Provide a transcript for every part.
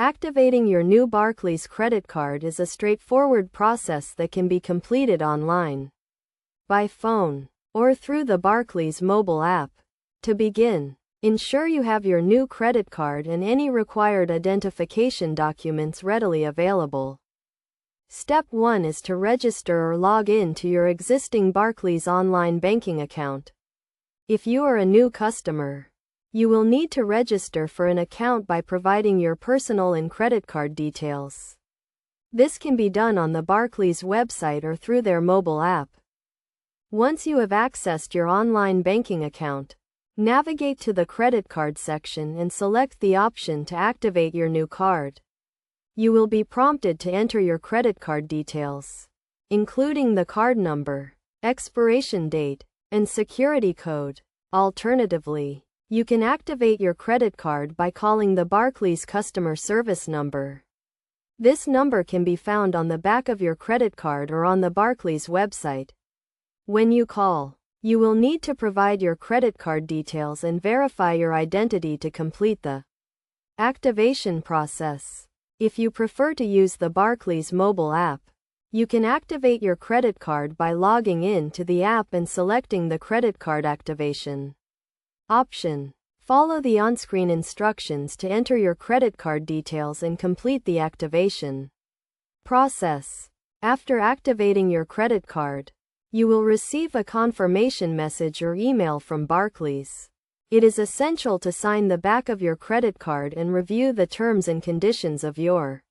Activating your new Barclays credit card is a straightforward process that can be completed online, by phone, or through the Barclays mobile app. To begin, ensure you have your new credit card and any required identification documents readily available. Step 1 is to register or log in to your existing Barclays online banking account. If you are a new customer, you will need to register for an account by providing your personal and credit card details. This can be done on the Barclays website or through their mobile app. Once you have accessed your online banking account, navigate to the credit card section and select the option to activate your new card. You will be prompted to enter your credit card details, including the card number, expiration date, and security code. Alternatively, you can activate your credit card by calling the Barclays customer service number. This number can be found on the back of your credit card or on the Barclays website. When you call, you will need to provide your credit card details and verify your identity to complete the activation process. If you prefer to use the Barclays mobile app, you can activate your credit card by logging in to the app and selecting the credit card activation option. Follow the on-screen instructions to enter your credit card details and complete the activation process. After activating your credit card, you will receive a confirmation message or email from Barclays. It is essential to sign the back of your credit card and review the terms and conditions of your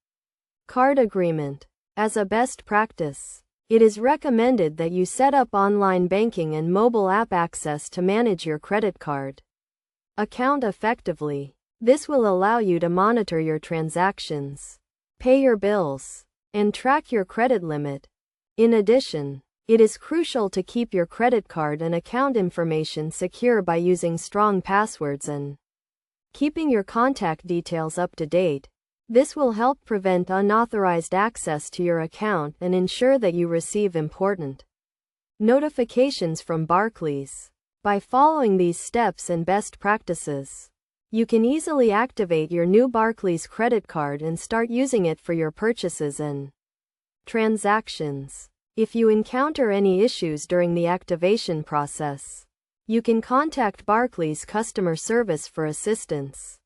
card agreement. As a best practice, it is recommended that you set up online banking and mobile app access to manage your credit card account effectively. This will allow you to monitor your transactions, pay your bills, and track your credit limit. In addition, it is crucial to keep your credit card and account information secure by using strong passwords and keeping your contact details up to date. This will help prevent unauthorized access to your account and ensure that you receive important notifications from Barclays. By following these steps and best practices, you can easily activate your new Barclays credit card and start using it for your purchases and transactions. If you encounter any issues during the activation process, you can contact Barclays customer service for assistance.